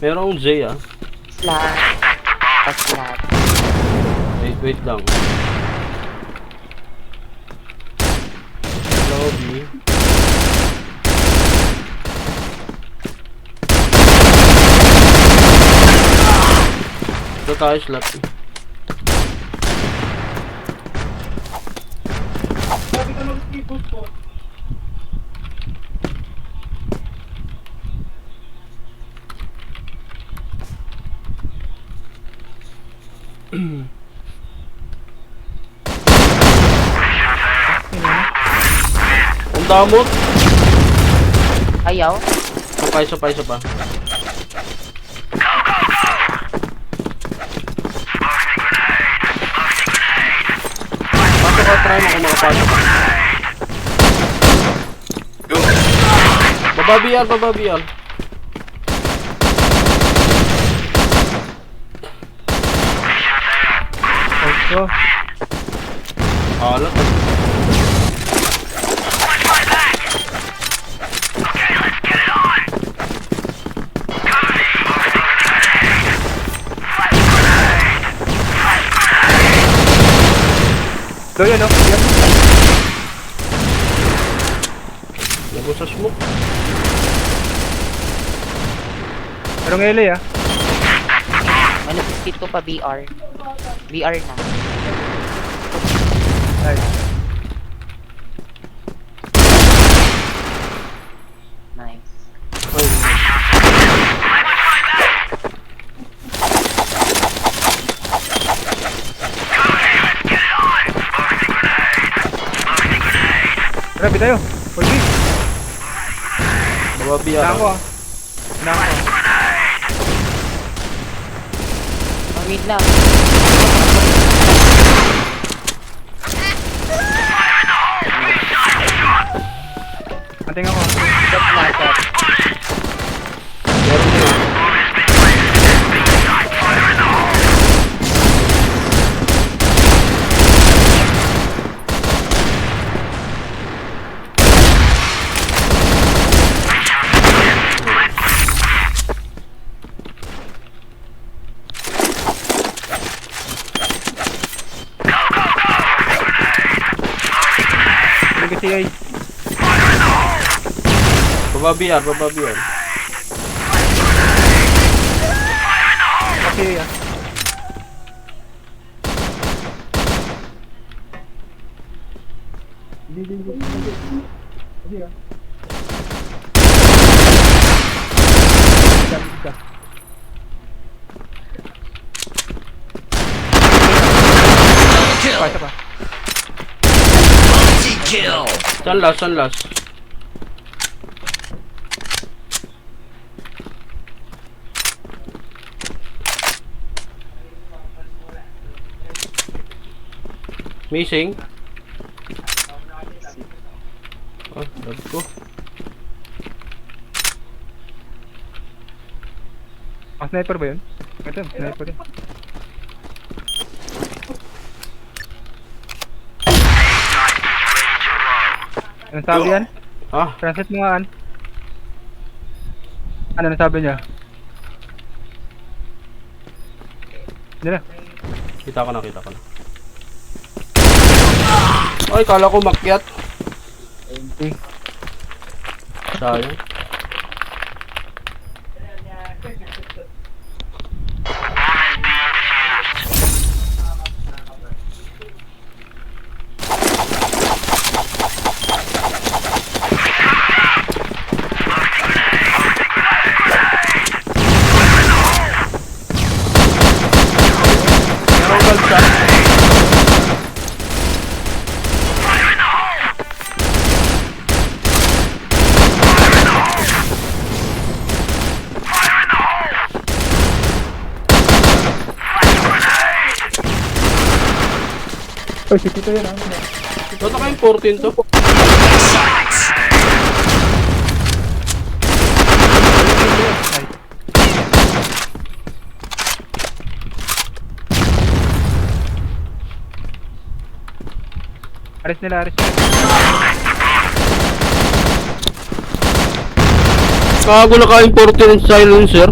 Merong J ah. Slat. Pa-slat. Wait lang. Lobby. Ito tayo slot. Ang damot. Ayaw. Isa pa. Pasok ka, try mo kung makapasok ka. Baba BR. Also, Alat. so yun o. Yan. Lago sa smoke. Merong LA ah. Manupisit ko pa BR. BR na. Nice. Nice. Grabe tayo. Pwede. Baba BR. Hinaan ko ah. Hinaan ko. Mamid lang. Anting ako. Stop na, stop. Meron din ah. Hindi kasi ay. Baba BR. Okay ah. Isa pa. Sun last. Missing. Lag ko. Ah, sniper ba yun? Ito, sniper yun. Anong sabi yan? Ah, Translate mo nga an. Ano nasabi niya? Hindi na. kita ko na. Ay, kala ko makyat. Okay. Sayang. Merong galsa. Oy, si Tito yan ah. Ba't na kayong 14 to? Aris nila. Kago na kayong 14 silencer.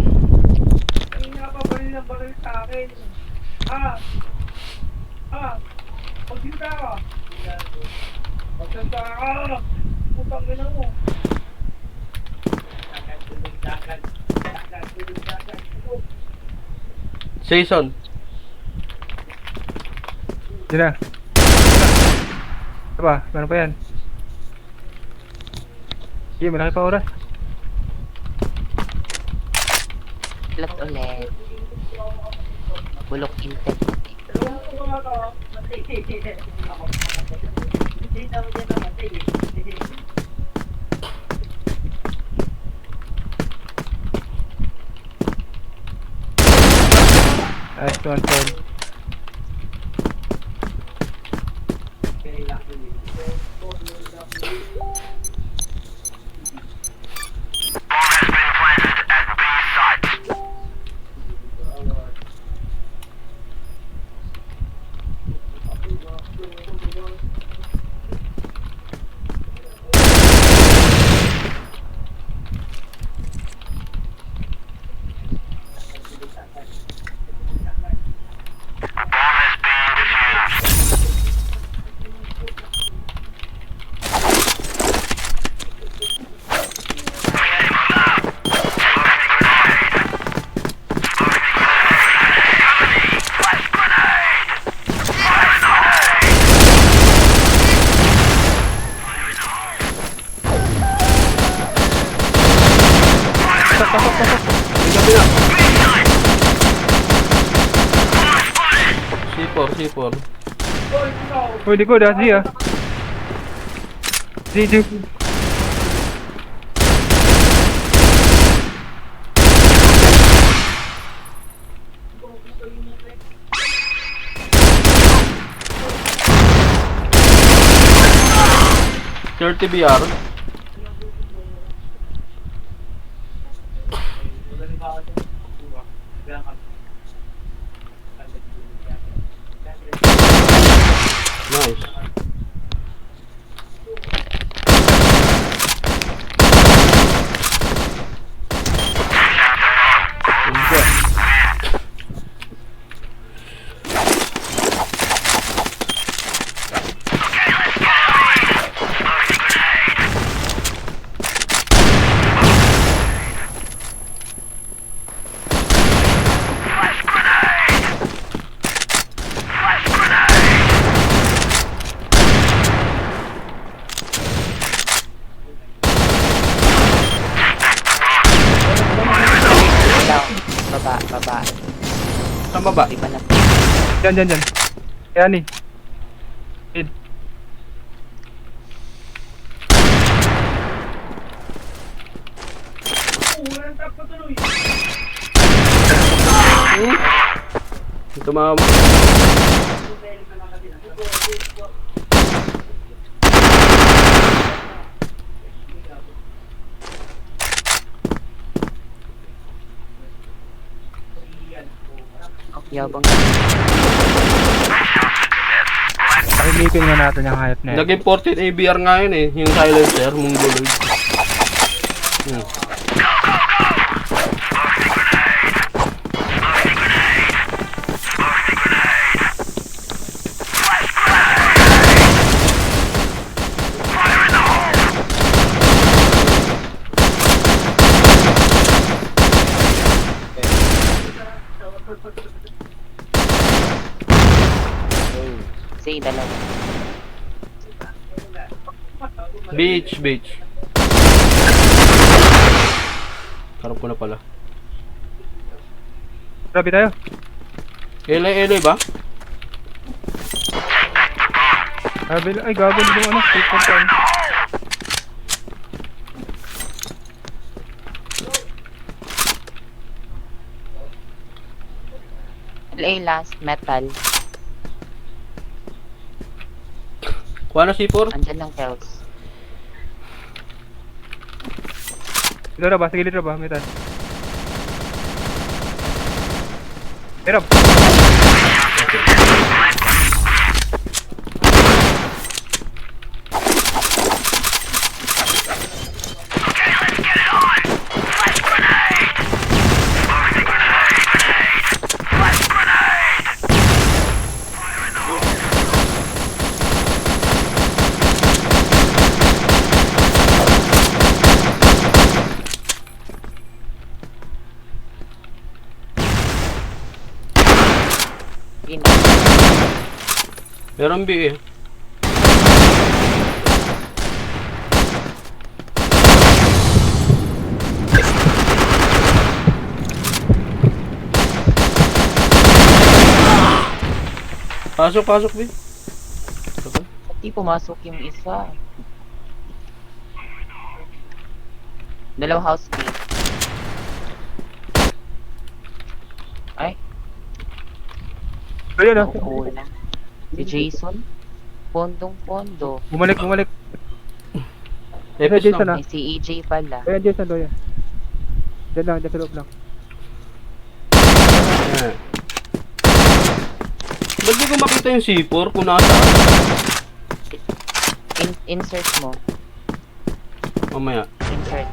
Jason. Yun na. Ano ba? Meron pa yan. Sige, malaki pa oras. Plot ulit. Bulok intent. Nice one, Paul. C4. Uy, di ko, dah Z ah. Z. BR. Nice. Baba. Saan baba? Di ba na? Dyan. Kaya ni. Mid. Ito mga... Yabang. Pakilikin nga natin yung hayop na yan. Naging 14 ABR nga yun eh. Yung silencer, mongoloid. Say dalawa. Beach. Harap ko na pala. Grabe tayo. LA ba? Ay, gago din yung ano. Skateboard tayo. LA last metal. Kuha na C4? Andyan lang kills. Ito na ba? Sige, dito ba? Metal. Hirap. Meron B eh. Pasok, pasok, B. Pati pumasok yung isa. Dalawang house B. Ay, Ayun ah. nakukulang. Si Jason? Pondong-pondo. Bumalik, bumalik. Epis Jason lang. ah. Ay, si EJ pala. Ayan, Jason, doon yan. Diyan lang, diyan sa loob lang. Eh. Ba't di ko makita yung C4 kung nasaan? Insert mo. Mamaya. Insert.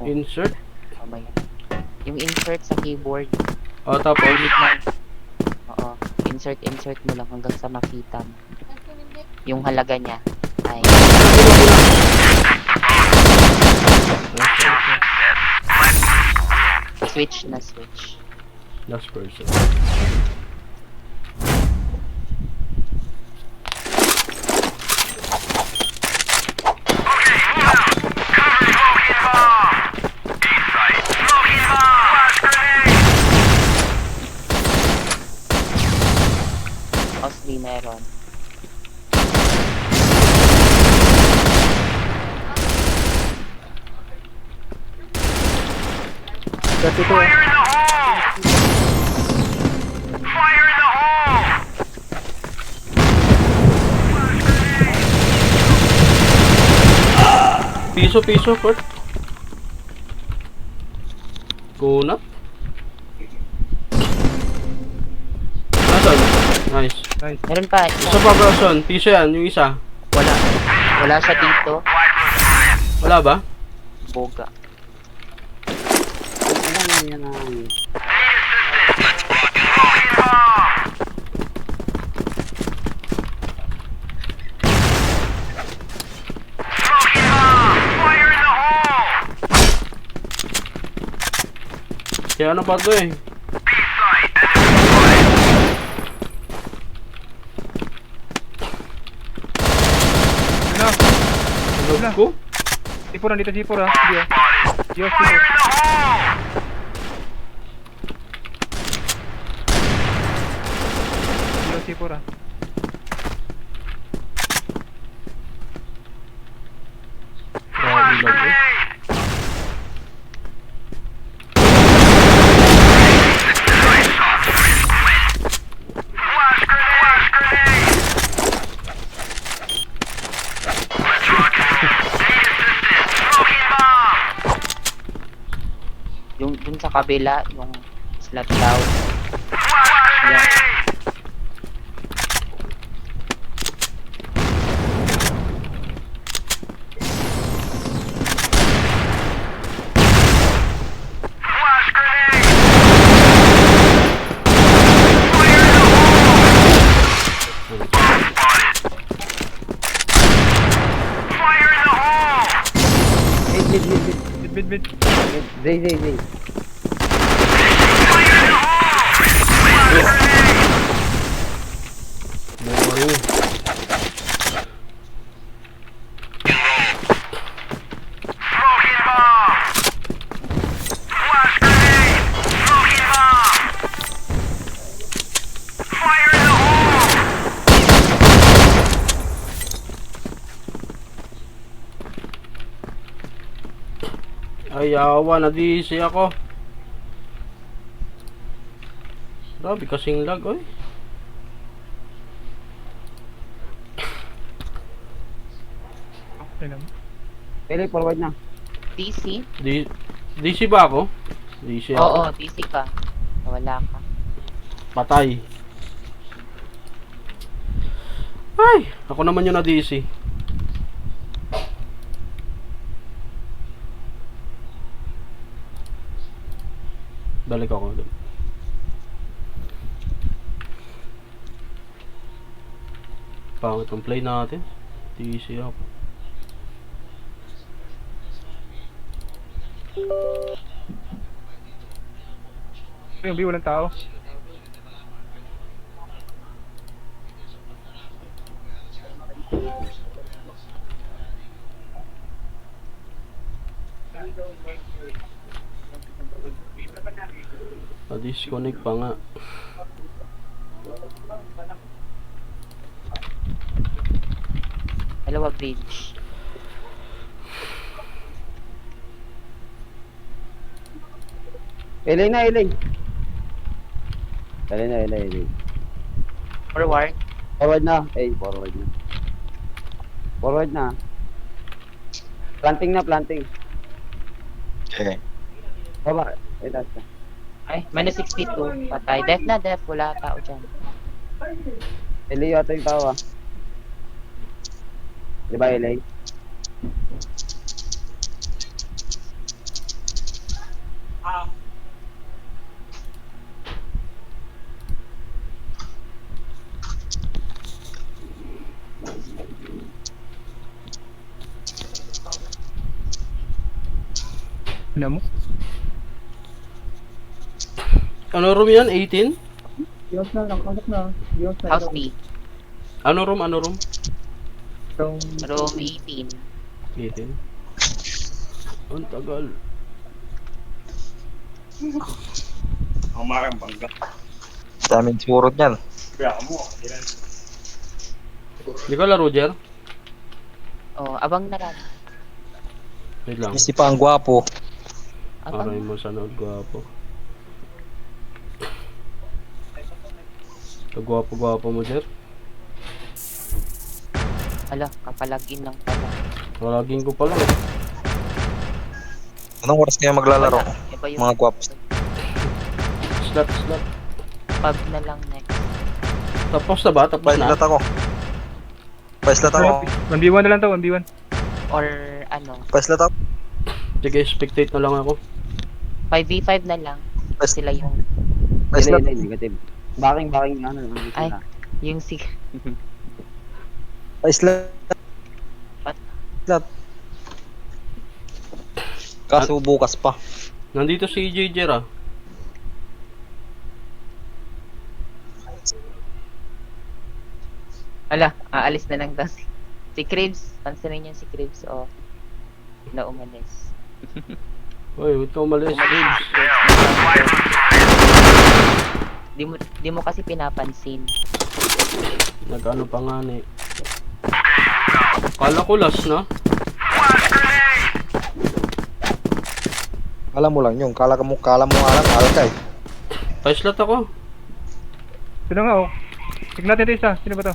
Insert. Mamaya. Yung insert sa keyboard. O, tapos. Oo. Insert mo lang hanggang sa makita mo. Yung halaga niya. Ay. Switch na switch. Last person. Osli meron. That's ito ah. Piso, piso, Kurt. Kunat. Nasaan? Nice. Nice. Meron pa. Isa pa, person. Piso yan, yung isa. Wala. Wala siya dito. Wala ba? Boga. Kaya ano pa to eh. Yun na. Log ko? Sipur, nandito sipur ah. Sige ah. Yo, sipur. Yo, sipur ah. Grabe log eh. Yung dun sa kabila, yung slot daw. Yan. Mid. Boring. Ay, awa, na-DC ako. Grabe kasing lag, oy. Okay naman. Pwede forward na. DC? DC ba ako? DC ako. Oo, DC ka. Wala ka. Patay. Ay, ako naman yung na-DC. Balik ako ulit. Pangit ang play natin. DC ako. Yung B, walang tao. Na-disconnect pa nga. Dalawa bridge. Ilay na, ilay. Ilay na, ilay, ilay. Forward. Forward na. Forward na. Forward na. Planting na, planting. Okay. Baba. Taas na. Ay, minus 62. Patay. Def na, def. Wala tao dyan. Ilay yata yung tao ah. Diba, ilay? Ano mo? Ano room yan? 18? Diyos na, nakasok na. Diyos na. House B. Ano room? Ano room? Room Room 18. 18. Ang tagal. Daming surot yan. Di ka laro, Jer? Oh, abang na lang. Wait lang. Si pa ang gwapo. Abang. Aray mo sa nood, gwapo. Gwapo-gwapo mo, Jer. Ala, kapalagin lang pala. Malaging ko pa lang. Anong oras kayo maglalaro? Iba yung Mga gwapos. Slot. pub na lang next. Tapos na ba? Tapos na? Paislat ako. Paislat ako. 1v1 na lang to, 1v1. Or ano, Paislat ako. Sige, spectate na lang ako. 5v5 na lang. Sila yung, Ilay, Paislat. ilay, negative. Baking, ano. ay, yung si, Paislat. What? Paislat. Kaso bukas pa. Nandito si Jer ah. ala, aalis na lang daw si Cribs. Pansinin niyo si Cribs, oh. Na umalis. Uy, huwag ka umalis. Umalis. Di mo kasi pinapansin. Nag-ano pa nga ni. Kala ko last na. Kala mo lang yun. Kala mo alam. Alkay. Pa-slot ako. Sino nga oh. Tignan natin ito isa. Sino ba to?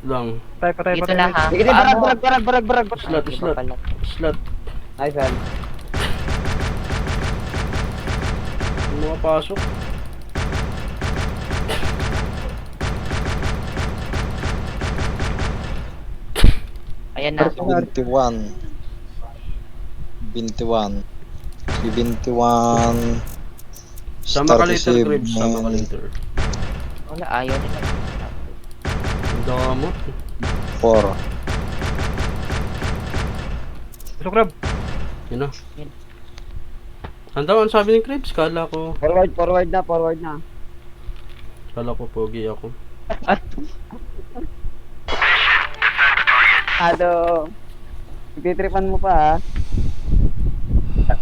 Lang. Patay. Dito na ha. Sige, barag. Slot. Slot. Nice, man. Yung mga pasok. Ayan na. 21. 21. Si 21. Sama ka later, Cribs. Sama ka later. Wala, ayaw nila. Ang damot. 4. Pasok Rob. Yun na. Yun. Handa ang sabi ni Cribs. Kala ko Forward na. pogi ako. Ado. Titripan mo pa ha.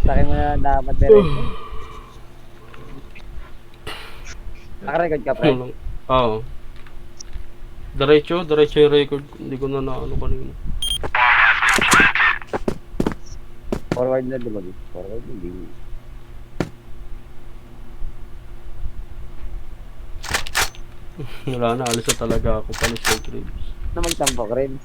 Sakin mo na dapat diretso. Nakarecord ka, pre. Oo. Diretso yung record. Hindi ko na ano kanina. Forward na, diba? Forward na, di. Wala na, alis na talaga ako. Panis kay Cribs. Na magtampok rin.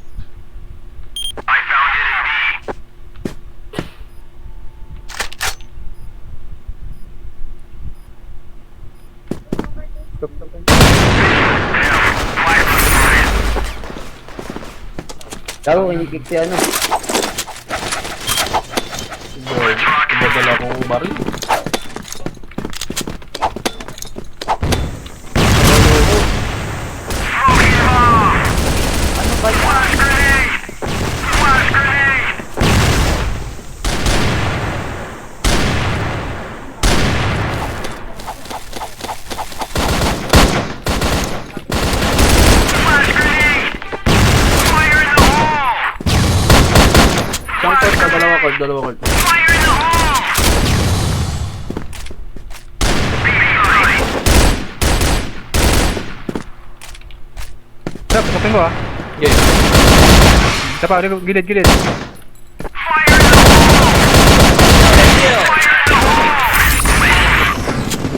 Lalo, kinikik si ano. Ibadala akong baril. Ano ba yan? Isang court na, dalawa court. Tara, pasukin ko ah. Okay. Isa pa, gilid, gilid.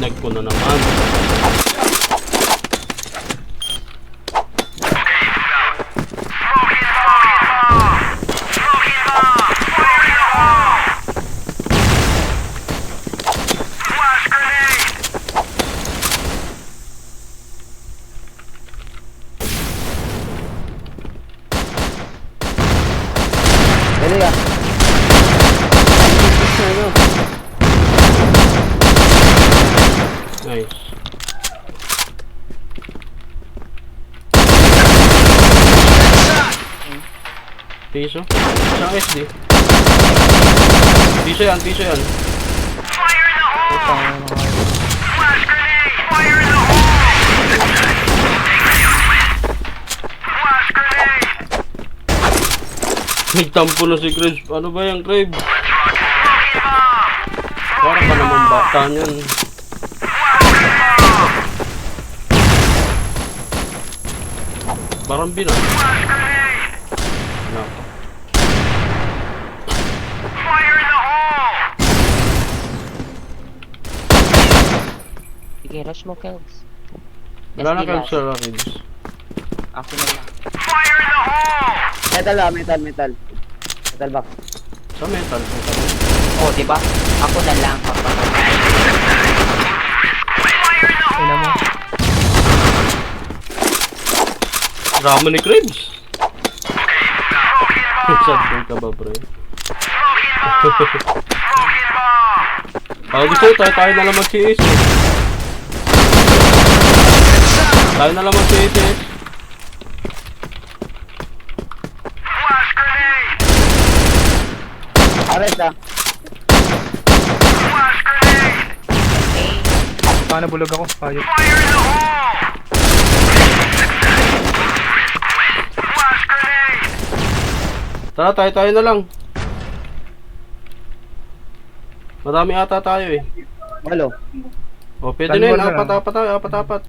Nag ko na naman. Dali ah. Ano? Nice. Piso? Isang SD. Piso yan, piso yan. Nagtampo na si Crabs. Ano ba yan, Crabs? Parang ka naman bata niyan. Parang bina. Ano? Sige, rush mo, Kels. Wala na SD kayo last. sa Crabs. Ako na lang. Metal ah, metal, metal. Metal box. Sa metal. Oh, di ba? Ako na lang kapag Ina mo. Drama ni Crabs. Sad boy ka ba, pre? Gusto tayo na lang mag-CS eh. Tayo na lang mag-CS eh. Arrest ah. Paano bulog ako? Payot. Tara, tayo na lang. Madami ata tayo eh. Walo. O, pwede na yun. Tanggol na lang. Apat.